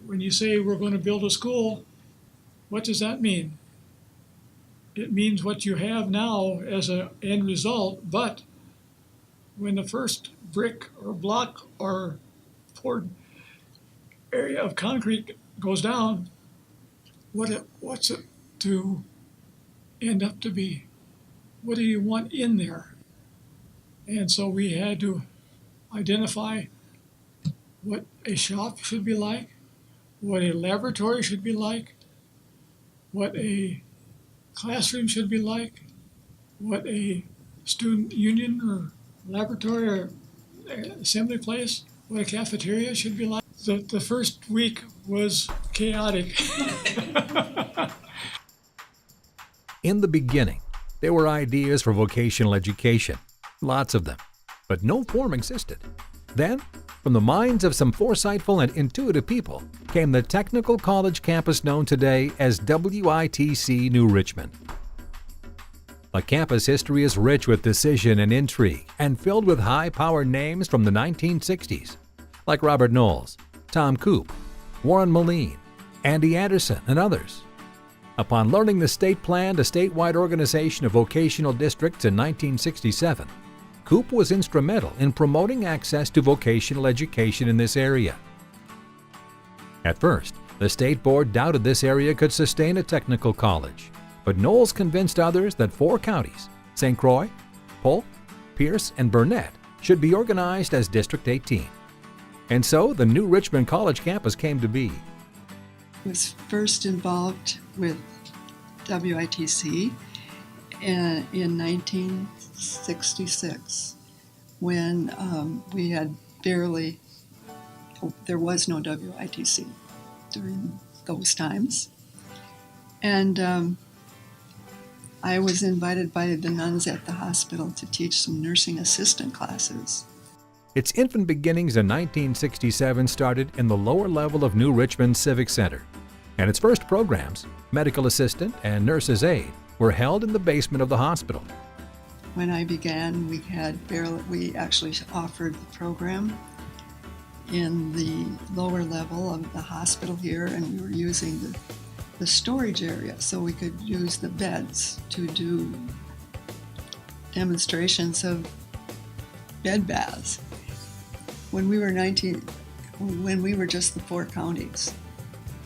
when you say we're going to build a school, what does that mean? It means what you have now as an end result, but when the first brick or block or poured area of concrete goes down, what's it to end up to be? What do you want in there? And so we had to identify what a shop should be like, what a laboratory should be like, what a classroom should be like, what a student union or laboratory or assembly place, what a cafeteria should be like. The first week was chaotic. In the beginning, there were ideas for vocational education, lots of them, but no form existed. Then, from the minds of some foresightful and intuitive people, came the technical college campus known today as WITC New Richmond. The campus history is rich with decision and intrigue and filled with high-power names from the 1960s, like Robert Knowles, Tom Coop, Warren Moline, Andy Anderson, and others. Upon learning the state planned a statewide organization of vocational districts in 1967, Coop was instrumental in promoting access to vocational education in this area. At first, the state board doubted this area could sustain a technical college, but Knowles convinced others that 4 counties, St. Croix, Polk, Pierce, and Burnett, should be organized as District 18. And so the new Richmond College campus came to be. Was first involved with WITC in 1966 when we had there was no WITC during those times. And I was invited by the nuns at the hospital to teach some nursing assistant classes. Its infant beginnings in 1967 started in the lower level of New Richmond Civic Center, and its first programs, medical assistant and nurse's aide, were held in the basement of the hospital. When I began, we actually offered the program in the lower level of the hospital here, and we were using the storage area so we could use the beds to do demonstrations of bed baths. When we were just the 4 counties,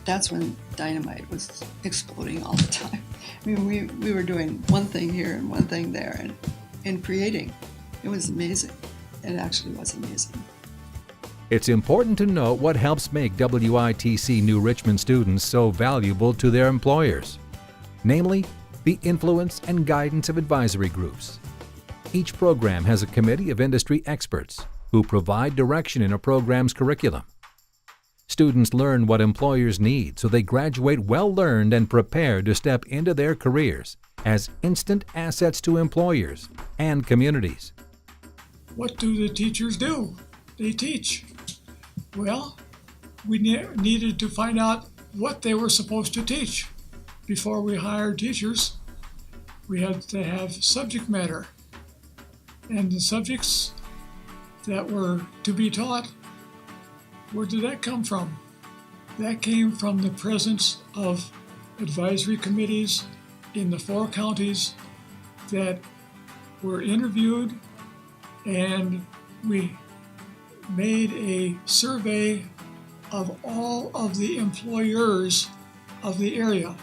that's when dynamite was exploding all the time. I mean, we were doing one thing here and one thing there and creating. It was amazing. It actually was amazing. It's important to note what helps make WITC New Richmond students so valuable to their employers, namely the influence and guidance of advisory groups. Each program has a committee of industry experts who provide direction in a program's curriculum. Students learn what employers need so they graduate well-learned and prepared to step into their careers as instant assets to employers and communities. What do the teachers do? They teach. Well, we needed to find out what they were supposed to teach. Before we hired teachers, we had to have subject matter. And the subjects that were to be taught, where did that come from? That came from the presence of advisory committees in the 4 counties that were interviewed, and we made a survey of all of the employers of the area.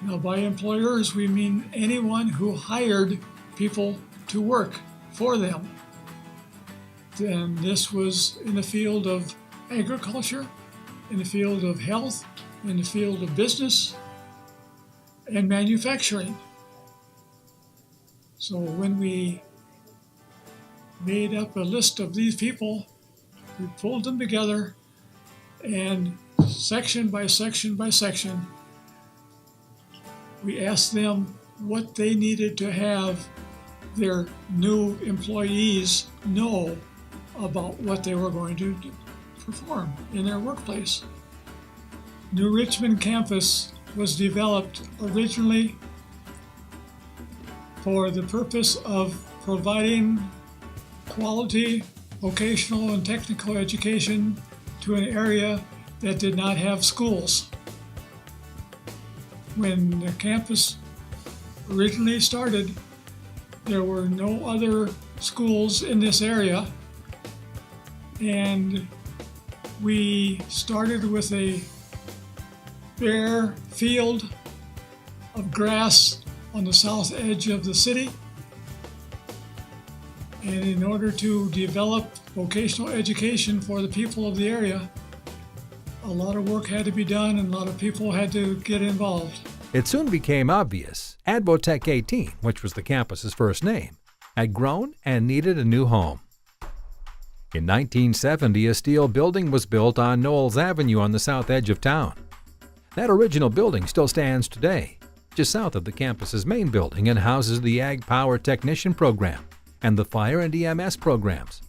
Now, by employers, we mean anyone who hired people to work for them. Then this was in the field of agriculture, in the field of health, in the field of business, and manufacturing. So when we made up a list of these people, we pulled them together, and section by section by section, we asked them what they needed to have their new employees know about what they were going to perform in their workplace. New Richmond campus was developed originally for the purpose of providing quality vocational and technical education to an area that did not have schools. When the campus originally started, there were no other schools in this area, and we started with a bare field of grass on the south edge of the city. And in order to develop vocational education for the people of the area, a lot of work had to be done and a lot of people had to get involved. It soon became obvious Advotech 18, which was the campus's first name, had grown and needed a new home. In 1970, a steel building was built on Knowles Avenue on the south edge of town. That original building still stands today, just south of the campus's main building, and houses the Ag Power Technician program and the Fire and EMS programs.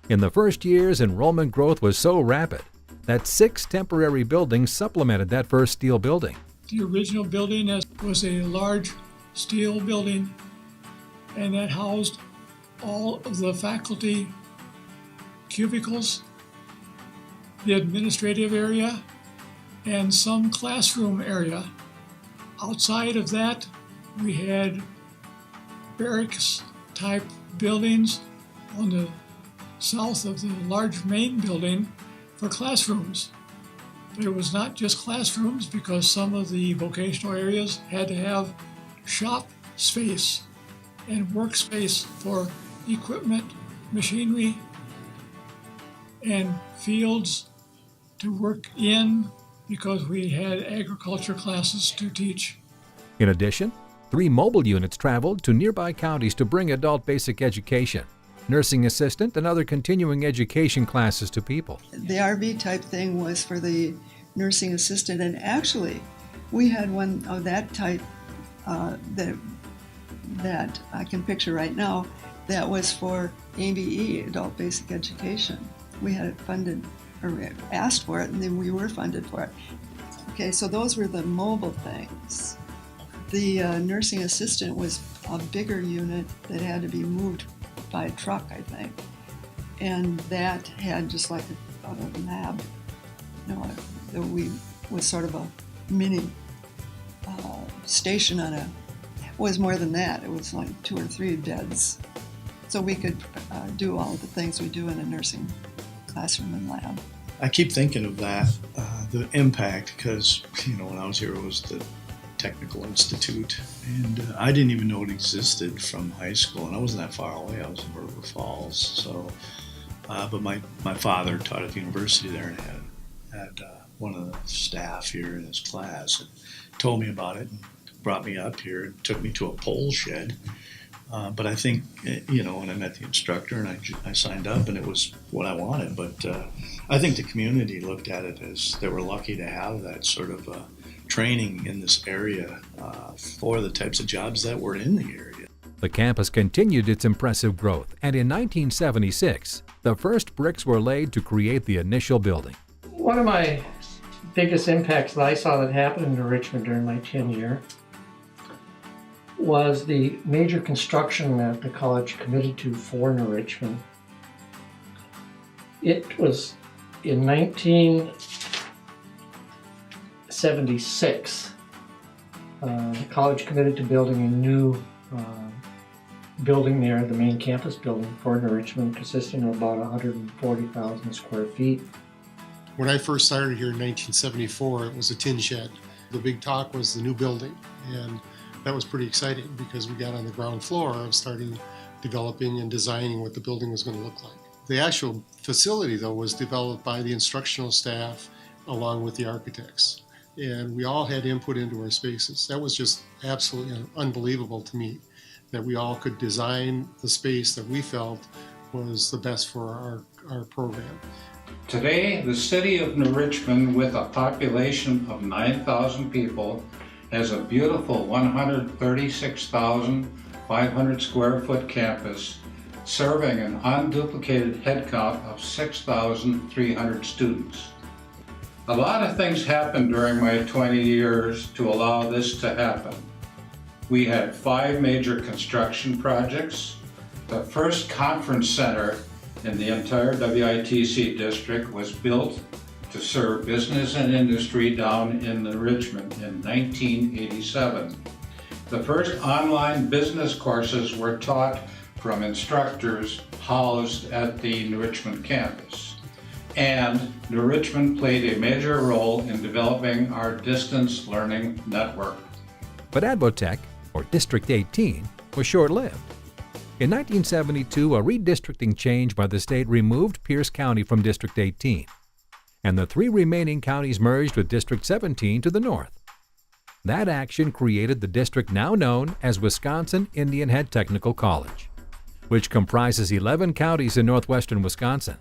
In the first years, enrollment growth was so rapid that 6 temporary buildings supplemented that first steel building. The original building was a large steel building, and that housed all of the faculty cubicles, the administrative area, and some classroom area. Outside of that, we had barracks-type buildings on the south of the large main building for classrooms. But it was not just classrooms, because some of the vocational areas had to have shop space and workspace for equipment, machinery, and fields to work in, because we had agriculture classes to teach. In addition, 3 mobile units traveled to nearby counties to bring adult basic education, nursing assistant, and other continuing education classes to people. The RV type thing was for the nursing assistant, and actually we had one of that type that I can picture right now that was for ABE, Adult Basic Education. We had it funded, or asked for it, and then we were funded for it. Okay, so those were the mobile things. The nursing assistant was a bigger unit that had to be moved by a truck, I think. And that had just like a lab, was sort of a mini station on it was more than that. It was like 2 or 3 beds. So we could do all the things we do in a nursing classroom and lab. I keep thinking of that, the impact, because, when I was here, it was the Technical Institute, and I didn't even know it existed from high school, and I wasn't that far away. I was in River Falls, so, but my father taught at the university there and had one of the staff here in his class and told me about it and brought me up here and took me to a pole shed. But I think, when I met the instructor and I signed up, and it was what I wanted. But I think the community looked at it as they were lucky to have that sort of training in this area for the types of jobs that were in the area. The campus continued its impressive growth, and in 1976, the first bricks were laid to create the initial building. One of my biggest impacts that I saw that happened in Richmond during my tenure was the major construction that the college committed to for New Richmond. It was in 1976. The college committed to building a new building there, the main campus building for New Richmond, consisting of about 140,000 square feet. When I first started here in 1974, it was a tin shed. The big talk was the new building, and that was pretty exciting because we got on the ground floor of starting developing and designing what the building was going to look like. The actual facility, though, was developed by the instructional staff along with the architects, and we all had input into our spaces. That was just absolutely unbelievable to me, that we all could design the space that we felt was the best for our program. Today, the city of New Richmond, with a population of 9,000 people, has a beautiful 136,500 square foot campus serving an unduplicated head count of 6,300 students. A lot of things happened during my 20 years to allow this to happen. We had 5 major construction projects. The first conference center in the entire WITC district was built to serve business and industry down in Richmond in 1987. The first online business courses were taught from instructors housed at the New Richmond campus. And New Richmond played a major role in developing our distance learning network. But Advotech, or District 18, was short-lived. In 1972, a redistricting change by the state removed Pierce County from District 18, and the 3 remaining counties merged with District 17 to the north. That action created the district now known as Wisconsin Indian Head Technical College, which comprises 11 counties in northwestern Wisconsin.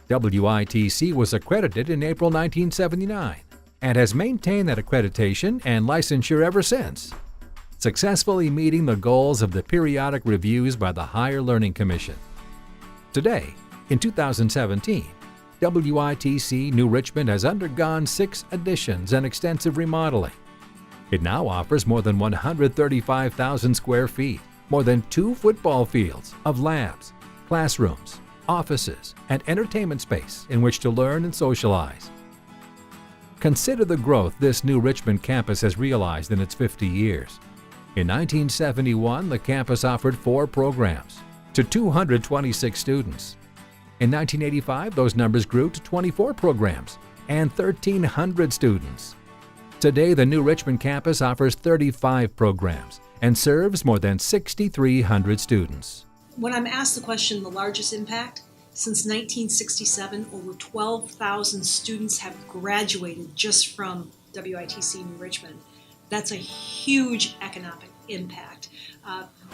WITC was accredited in April 1979 and has maintained that accreditation and licensure ever since, successfully meeting the goals of the periodic reviews by the Higher Learning Commission. Today, in 2017, WITC New Richmond has undergone 6 additions and extensive remodeling. It now offers more than 135,000 square feet, more than 2 football fields of labs, classrooms, offices, and entertainment space in which to learn and socialize. Consider the growth this New Richmond campus has realized in its 50 years. In 1971, the campus offered 4 programs to 226 students. In 1985, those numbers grew to 24 programs and 1,300 students. Today, the New Richmond campus offers 35 programs and serves more than 6,300 students. When I'm asked the question, the largest impact, since 1967, over 12,000 students have graduated just from WITC New Richmond. That's a huge economic impact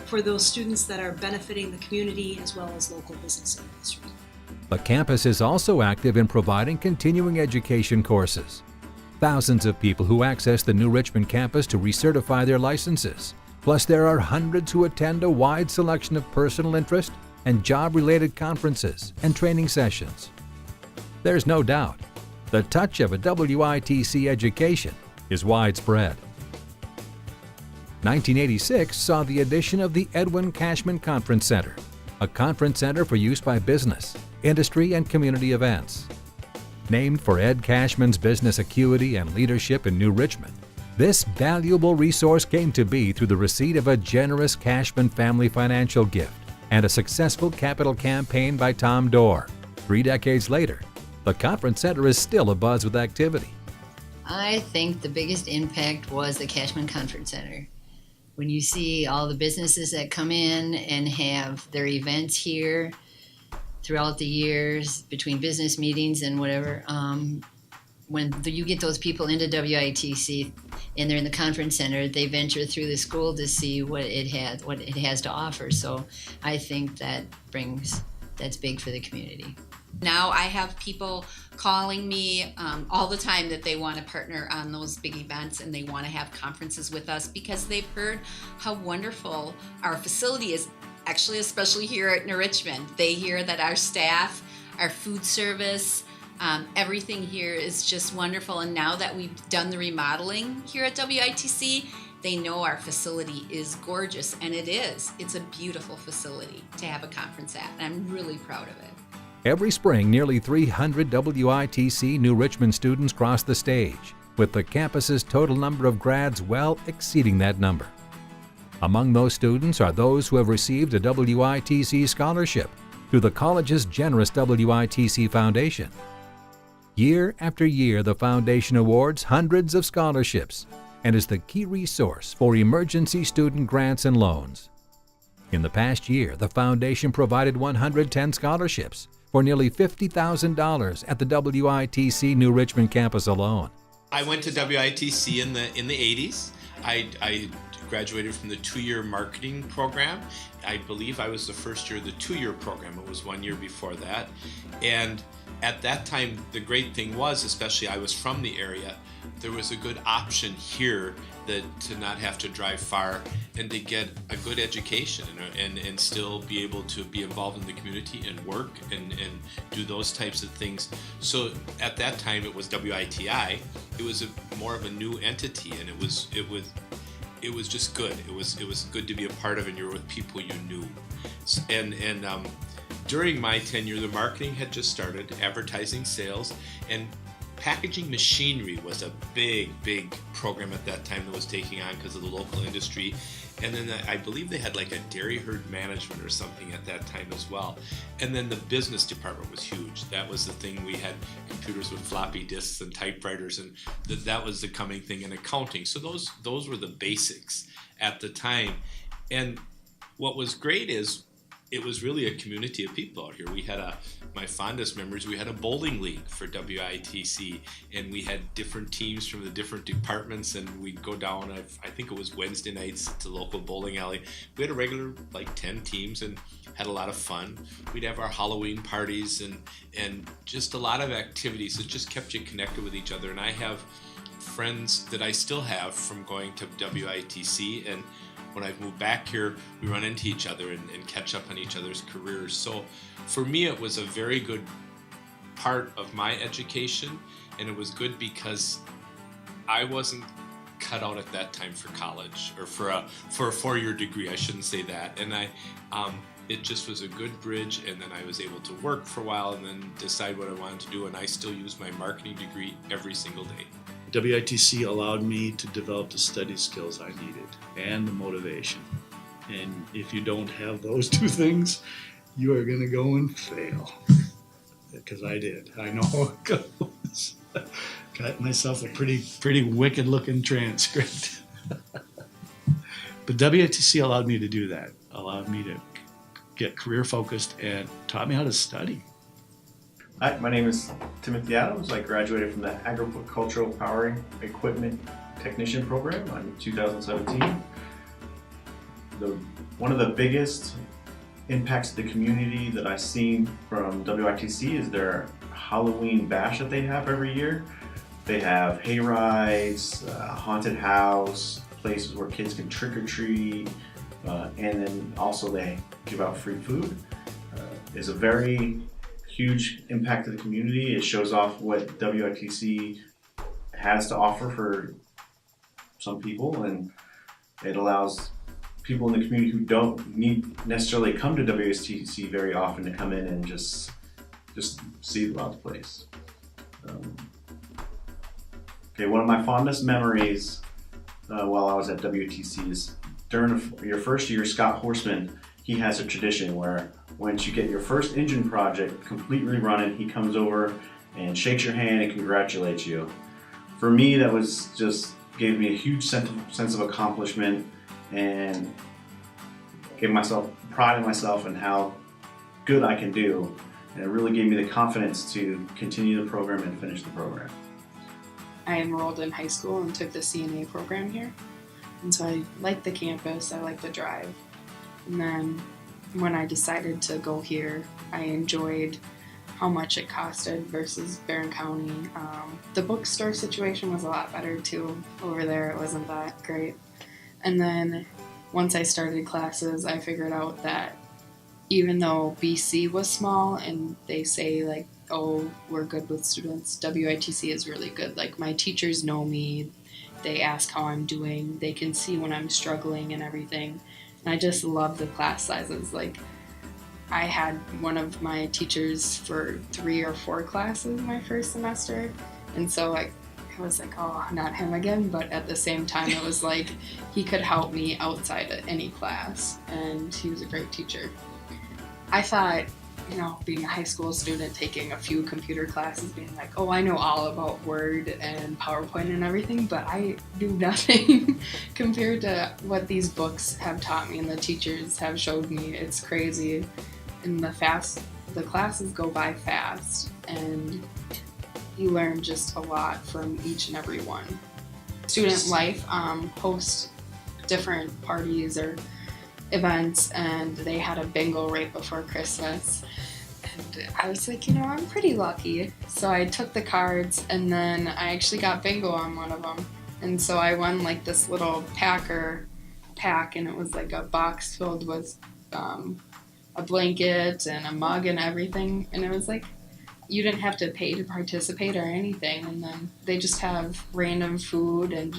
for those students that are benefiting the community as well as local business and industry. The campus is also active in providing continuing education courses. Thousands of people who access the New Richmond campus to recertify their licenses. Plus, there are hundreds who attend a wide selection of personal interest and job-related conferences and training sessions. There's no doubt, the touch of a WITC education is widespread. 1986 saw the addition of the Edwin Cashman Conference Center, a conference center for use by business, industry, and community events. Named for Ed Cashman's business acuity and leadership in New Richmond, this valuable resource came to be through the receipt of a generous Cashman family financial gift and a successful capital campaign by Tom Dorr. 3 decades later, the conference center is still abuzz with activity. I think the biggest impact was the Cashman Conference Center. When you see all the businesses that come in and have their events here throughout the years between business meetings and whatever, when you get those people into WITC and they're in the conference center, they venture through the school to see what it has to offer. So I think that's big for the community. Now I have people calling me all the time that they want to partner on those big events and they want to have conferences with us because they've heard how wonderful our facility is, actually, especially here at New Richmond. They hear that our staff, our food service, everything here is just wonderful. And now that we've done the remodeling here at WITC, they know our facility is gorgeous, and it is. It's a beautiful facility to have a conference at, and I'm really proud of it. Every spring, nearly 300 WITC New Richmond students cross the stage, with the campus's total number of grads well exceeding that number. Among those students are those who have received a WITC scholarship through the college's generous WITC Foundation. Year after year, the foundation awards hundreds of scholarships and is the key resource for emergency student grants and loans. In the past year, the foundation provided 110 scholarships for nearly $50,000 at the WITC New Richmond campus alone. I went to WITC in the 80s. I graduated from the 2-year marketing program. I believe I was the first year of the 2-year program. It was 1 year before that. And at that time, the great thing was, especially I was from the area, there was a good option here to not have to drive far and to get a good education and still be able to be involved in the community and work and do those types of things. So at that time it was WITI. It was more of a new entity, and it was just good. It was good to be a part of, and you were with people you knew. And during my tenure, the marketing had just started, advertising, sales, and packaging machinery was a big program at that time that was taking on because of the local industry. And then I believe they had like a dairy herd management or something at that time as well. And then the business department was huge. That was the thing. We had computers with floppy disks and typewriters, and that was the coming thing in accounting. So those were the basics at the time. And what was great is it was really a community of people out here. We had my fondest memories, we had a bowling league for WITC, and we had different teams from the different departments, and we'd go down, I think it was Wednesday nights, to the local bowling alley. We had a regular, like 10 teams, and had a lot of fun. We'd have our Halloween parties and just a lot of activities that just kept you connected with each other. And I have friends that I still have from going to WITC, and when I've moved back here, we run into each other and catch up on each other's careers. So for me, it was a very good part of my education, and it was good because I wasn't cut out at that time for college or for a 4-year degree. I shouldn't say that. And it just was a good bridge, and then I was able to work for a while and then decide what I wanted to do, and I still use my marketing degree every single day. WITC allowed me to develop the study skills I needed and the motivation. And if you don't have those two things, you are going to go and fail. Because I did. I know how it goes. Got myself a pretty wicked looking transcript. But WITC allowed me to do that. Allowed me to get career focused and taught me how to study. Hi, my name is Timothy Adams. I graduated from the Agricultural Powering Equipment Technician program in 2017. One of the biggest impacts to the community that I've seen from WITC is their Halloween bash that they have every year. They have hay rides, haunted house, places where kids can trick or treat, and then also they give out free food. It's a very huge impact to the community. It shows off what WITC has to offer for some people, and it allows people in the community who don't necessarily come to WITC very often to come in and just see about the place. One of my fondest memories while I was at WITC is during your first year, Scott Horseman, he has a tradition where once you get your first engine project completely running, he comes over and shakes your hand and congratulates you. For me, that was just gave me a huge sense of accomplishment and gave myself pride in myself and how good I can do. And it really gave me the confidence to continue the program and finish the program. I enrolled in high school and took the CNA program here. And so I liked the campus, I liked the drive. And then when I decided to go here, I enjoyed how much it costed versus Barron County. The bookstore situation was a lot better too. Over there, it wasn't that great. And then once I started classes, I figured out that even though BC was small and they say like, oh, we're good with students, WITC is really good. Like my teachers know me, they ask how I'm doing, they can see when I'm struggling and everything. And I just love the class sizes. Like I had one of my teachers for 3 or 4 classes my first semester. And so I was like, oh, not him again. But at the same time, it was like he could help me outside of any class. And he was a great teacher. I thought, being a high school student, taking a few computer classes, being like, oh, I know all about Word and PowerPoint and everything, but I do nothing compared to what these books have taught me and the teachers have showed me. It's crazy. And the classes go by fast, and you learn just a lot from each and every one. Student Life hosts different parties or events, and they had a bingo right before Christmas. And I was like, I'm pretty lucky. So I took the cards, and then I actually got bingo on one of them. And so I won like this little pack, and it was like a box filled with a blanket and a mug and everything. And it was like, you didn't have to pay to participate or anything. And then they just have random food and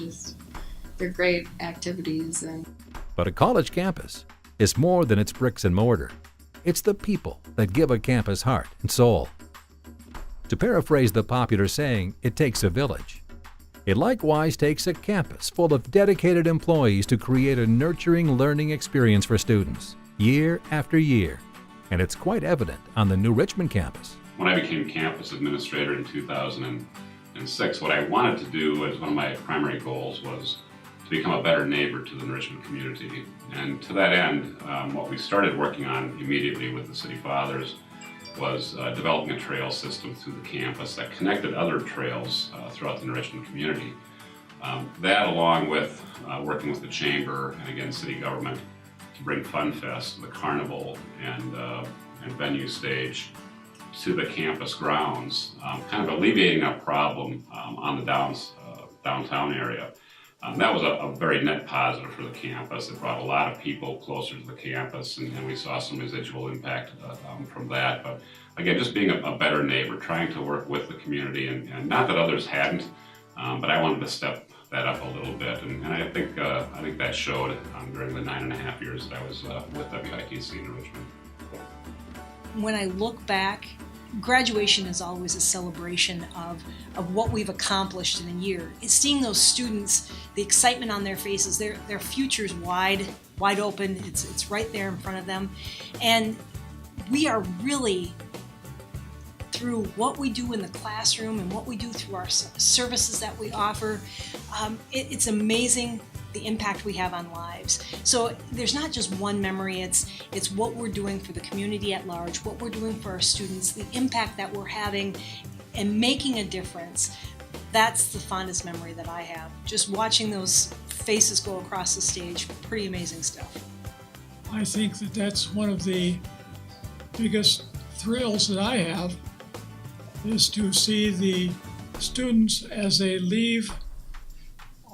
they're great activities. But a college campus is more than its bricks and mortar. It's the people that give a campus heart and soul. To paraphrase the popular saying, it takes a village. It likewise takes a campus full of dedicated employees to create a nurturing learning experience for students, year after year. And it's quite evident on the New Richmond campus. When I became campus administrator in 2006, what I wanted to do as one of my primary goals was to become a better neighbor to the New Richmond community. And to that end, what we started working on immediately with the City Fathers was developing a trail system through the campus that connected other trails throughout the New Richmond community. That, along with working with the Chamber and again city government to bring Fun Fest, the carnival, and venue stage to the campus grounds, kind of alleviating a problem on the downtown area. That was a very net positive for the campus. It brought a lot of people closer to the campus, and we saw some residual impact from that. But again, just being a better neighbor, trying to work with the community, and not that others hadn't, but I wanted to step that up a little bit, and I think that showed during the 9.5 years that I was with WITC in Richmond. When I look back, graduation is always a celebration of what we've accomplished in a year. It's seeing those students, the excitement on their faces, their future's wide open. It's right there in front of them, and we are really, through what we do in the classroom and what we do through our services that we offer, it's amazing the impact we have on lives. So there's not just one memory, it's what we're doing for the community at large, what we're doing for our students, the impact that we're having and making a difference. That's the fondest memory that I have. Just watching those faces go across the stage, pretty amazing stuff. I think that's one of the biggest thrills that I have, is to see the students as they leave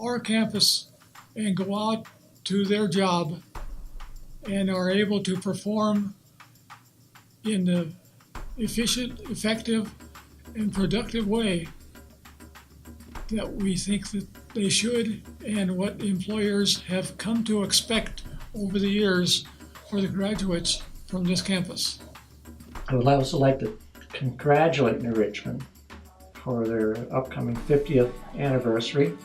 our campus and go out to their job and are able to perform in the efficient, effective, and productive way that we think that they should, and what employers have come to expect over the years for the graduates from this campus. I would also like to congratulate New Richmond for their upcoming 50th anniversary.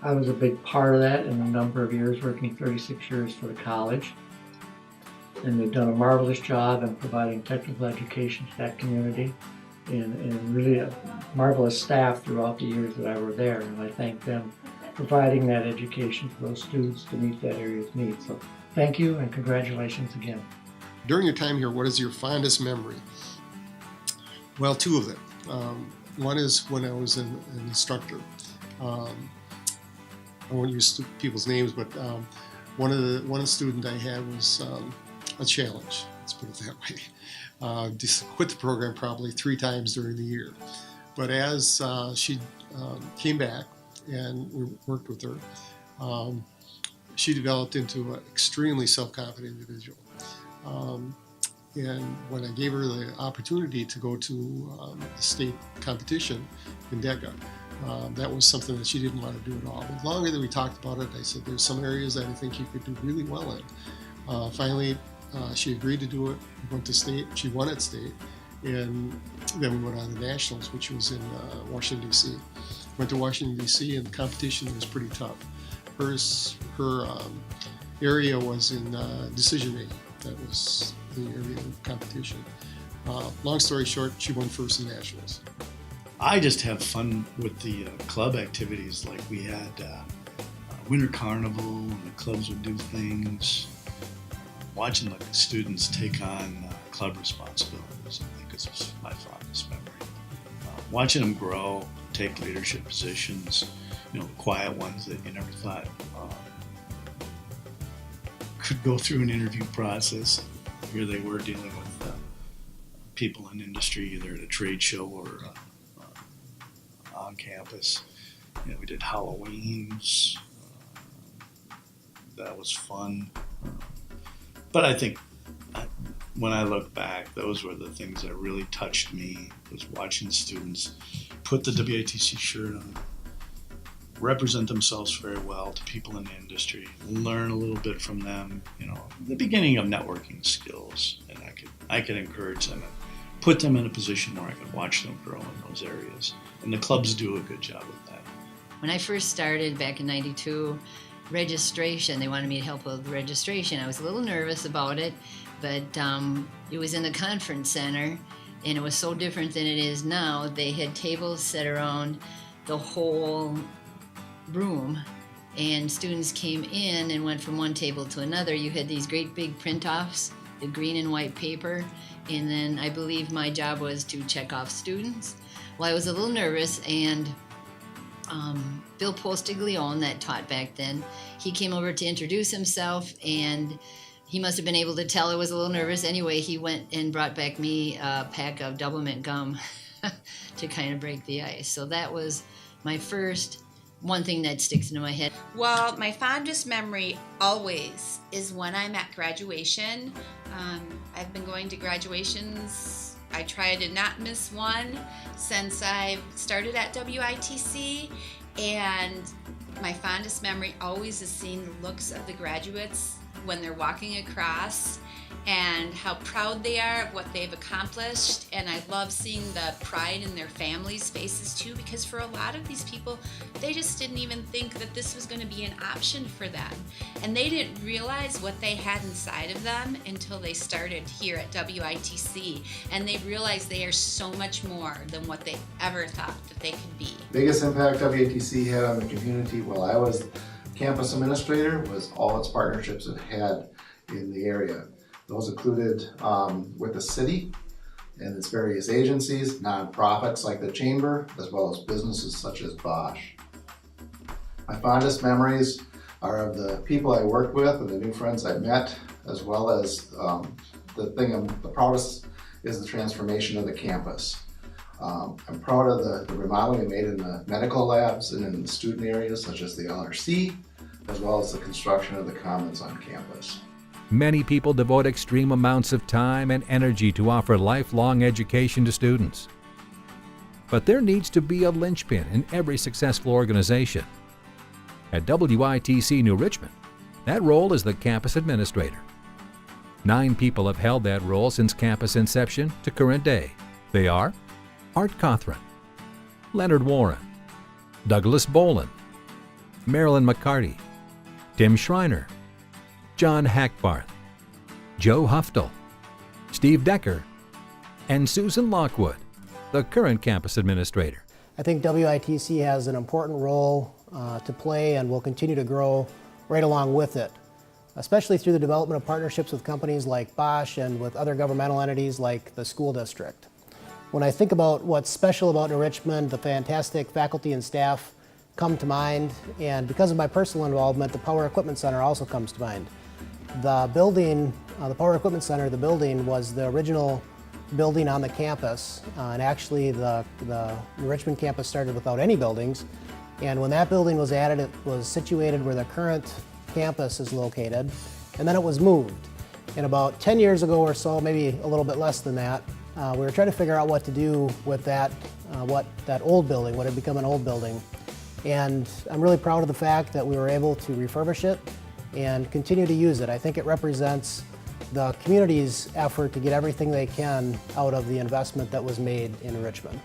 I was a big part of that in a number of years, working 36 years for the college. And they've done a marvelous job in providing technical education to that community, and really a marvelous staff throughout the years that I were there. And I thank them for providing that education for those students to meet that area's needs. So thank you and congratulations again. During your time here, what is your fondest memory? Well, two of them. One is when I was an instructor. I won't use people's names, but one student I had was a challenge. Let's put it that way. Just quit the program probably 3 times during the year. But as she came back and we worked with her, she developed into an extremely self-confident individual. And when I gave her the opportunity to go to the state competition in DECA, that was something that she didn't want to do at all. But the longer that we talked about it, I said, there's some areas that I think you could do really well in. Finally, she agreed to do it. We went to state. She won at state. And then we went on to nationals, which was in Washington, D.C. Went to Washington, D.C., and the competition was pretty tough. Her area was in decision making. That was the area of competition. Long story short, she won first in nationals. I just have fun with the club activities. Like we had winter carnival, and the clubs would do things. Watching the students take on club responsibilities, I think is my fondest memory. Watching them grow, take leadership positions, the quiet ones that you never thought could go through an interview process. Here they were dealing with people in industry, either at a trade show or on campus. We did Halloweens. That was fun. But I think when I look back, those were the things that really touched me, was watching students put the WITC shirt on, represent themselves very well to people in the industry, learn a little bit from them, the beginning of networking skills. And I could encourage them and put them in a position where I could watch them grow in those areas. And the clubs do a good job with that. When I first started back in '92, registration, they wanted me to help with registration. I was a little nervous about it, but it was in the conference center, and it was so different than it is now. They had tables set around the whole room, and students came in and went from one table to another. You had these great big print-offs, the green and white paper, and then I believe my job was to check off students. Well, I was a little nervous, and Bill Postiglione, that taught back then, he came over to introduce himself, and he must have been able to tell I was a little nervous. Anyway, he went and brought back me a pack of double mint gum to kind of break the ice. So that was my first one thing that sticks into my head. Well, my fondest memory always is when I'm at graduation. I've been going to graduations. I try to not miss one since I started at WITC, and my fondest memory always is seeing the looks of the graduates when they're walking across and how proud they are of what they've accomplished. And I love seeing the pride in their families' faces too, because for a lot of these people, they just didn't even think that this was going to be an option for them. And they didn't realize what they had inside of them until they started here at WITC. And they realized they are so much more than what they ever thought that they could be. Biggest impact WITC had on the community while I was campus administrator was all its partnerships it had in the area. Those included with the city and its various agencies, nonprofits like the Chamber, as well as businesses such as Bosch. My fondest memories are of the people I worked with and the new friends I met, as well as the thing I'm the proudest is the transformation of the campus. I'm proud of the remodeling we made in the medical labs and in the student areas such as the LRC, as well as the construction of the commons on campus. Many people devote extreme amounts of time and energy to offer lifelong education to students. But there needs to be a linchpin in every successful organization. At WITC New Richmond, that role is the campus administrator. 9 people have held that role since campus inception to current day. They are Art Cothran, Leonard Warren, Douglas Boland, Marilyn McCarty, Tim Schreiner, John Hackbarth, Joe Huftel, Steve Decker, and Susan Lockwood, the current campus administrator. I think WITC has an important role to play and will continue to grow right along with it, especially through the development of partnerships with companies like Bosch and with other governmental entities like the school district. When I think about what's special about New Richmond, the fantastic faculty and staff come to mind, and because of my personal involvement, the Power Equipment Center also comes to mind. The building, the Power Equipment Center, the building was the original building on the campus, and actually the New Richmond campus started without any buildings, and when that building was added, it was situated where the current campus is located, and then it was moved. And about 10 years ago or so, maybe a little bit less than that, we were trying to figure out what to do with that old building, what had become an old building. And I'm really proud of the fact that we were able to refurbish it and continue to use it. I think it represents the community's effort to get everything they can out of the investment that was made in Richmond.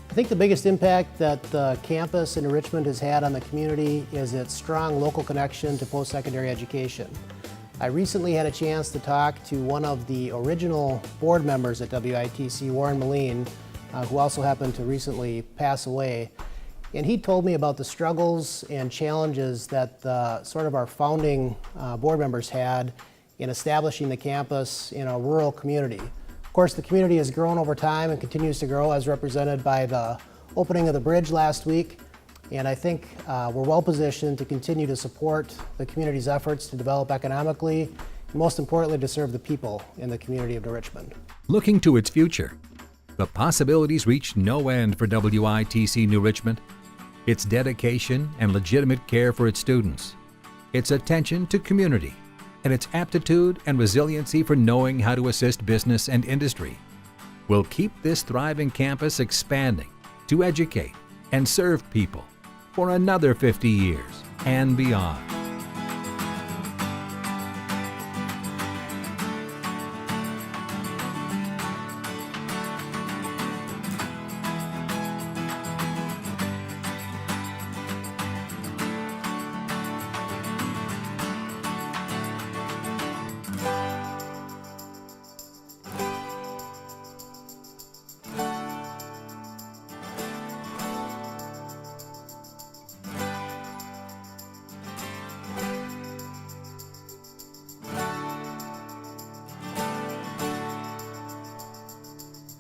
I think the biggest impact that the campus in Richmond has had on the community is its strong local connection to post-secondary education. I recently had a chance to talk to one of the original board members at WITC, Warren Moline, who also happened to recently pass away. And he told me about the struggles and challenges that sort of our founding board members had in establishing the campus in a rural community. Of course, the community has grown over time and continues to grow, as represented by the opening of the bridge last week. And I think we're well positioned to continue to support the community's efforts to develop economically, and most importantly, to serve the people in the community of New Richmond. Looking to its future, the possibilities reach no end for WITC New Richmond. Its dedication and legitimate care for its students, its attention to community, and its aptitude and resiliency for knowing how to assist business and industry will keep this thriving campus expanding to educate and serve people for another 50 years and beyond.